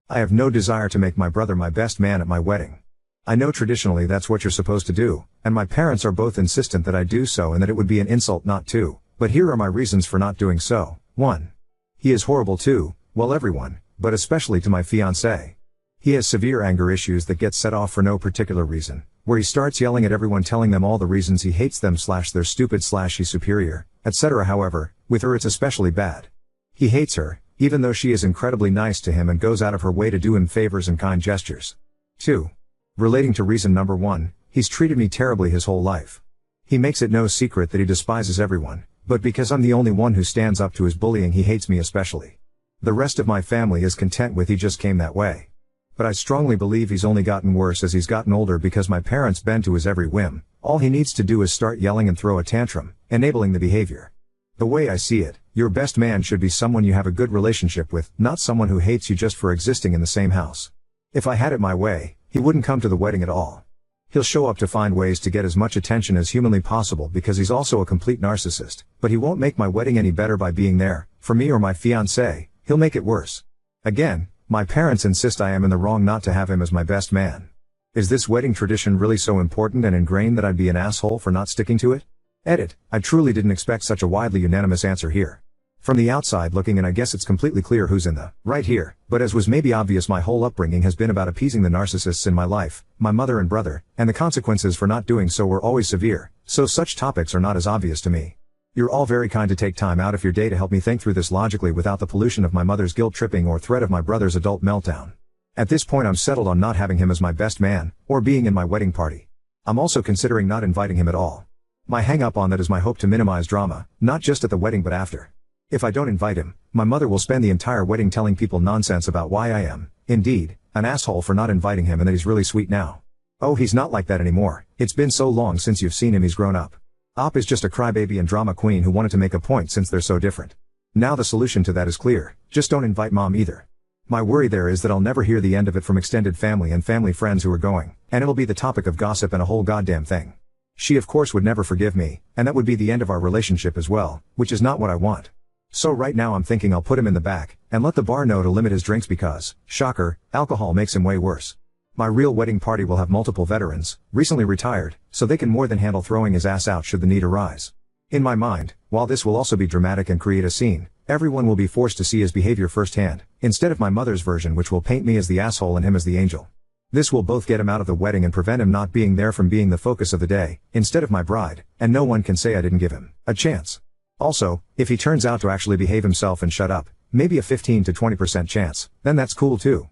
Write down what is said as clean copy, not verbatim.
I have no desire to make my brother my best man at my wedding. I know traditionally that's what you're supposed to do, and my parents are both insistent that I do so and that it would be an insult not to, but here are my reasons for not doing so. 1. He is horrible to, well, everyone, but especially to my fiancée. He has severe anger issues that get set off for no particular reason, where he starts yelling at everyone, telling them all the reasons he hates them / they're stupid / he's superior, etc. However, with her it's especially bad. He hates her, even though she is incredibly nice to him and goes out of her way to do him favors and kind gestures. 2. Relating to reason number 1, he's treated me terribly his whole life. He makes it no secret that he despises everyone, but because I'm the only one who stands up to his bullying, he hates me especially. The rest of my family is content with he just came that way. But I strongly believe he's only gotten worse as he's gotten older because my parents bend to his every whim. All he needs to do is start yelling and throw a tantrum, enabling the behavior. The way I see it, your best man should be someone you have a good relationship with, not someone who hates you just for existing in the same house. If I had it my way, he wouldn't come to the wedding at all. He'll show up to find ways to get as much attention as humanly possible because he's also a complete narcissist, but he won't make my wedding any better by being there, for me or my fiancée. He'll make it worse. Again, my parents insist I am in the wrong not to have him as my best man. Is this wedding tradition really so important and ingrained that I'd be an asshole for not sticking to it? Edit, I truly didn't expect such a widely unanimous answer here. From the outside looking in, I guess it's completely clear who's in the right here, but as was maybe obvious, my whole upbringing has been about appeasing the narcissists in my life, my mother and brother, and the consequences for not doing so were always severe, so such topics are not as obvious to me. You're all very kind to take time out of your day to help me think through this logically without the pollution of my mother's guilt tripping or threat of my brother's adult meltdown. At this point I'm settled on not having him as my best man, or being in my wedding party. I'm also considering not inviting him at all. My hang up on that is my hope to minimize drama, not just at the wedding but after. If I don't invite him, my mother will spend the entire wedding telling people nonsense about why I am, indeed, an asshole for not inviting him and that he's really sweet now. Oh, he's not like that anymore. It's been so long since you've seen him, he's grown up. Op is just a crybaby and drama queen who wanted to make a point since they're so different. Now the solution to that is clear, just don't invite mom either. My worry there is that I'll never hear the end of it from extended family and family friends who are going, and it'll be the topic of gossip and a whole goddamn thing. She of course would never forgive me, and that would be the end of our relationship as well, which is not what I want. So right now I'm thinking I'll put him in the back, and let the bar know to limit his drinks because, shocker, alcohol makes him way worse. My real wedding party will have multiple veterans, recently retired, so they can more than handle throwing his ass out should the need arise. In my mind, while this will also be dramatic and create a scene, everyone will be forced to see his behavior firsthand, instead of my mother's version which will paint me as the asshole and him as the angel. This will both get him out of the wedding and prevent him not being there from being the focus of the day, instead of my bride, and no one can say I didn't give him a chance. Also, if he turns out to actually behave himself and shut up, maybe a 15 to 20% chance, then that's cool too.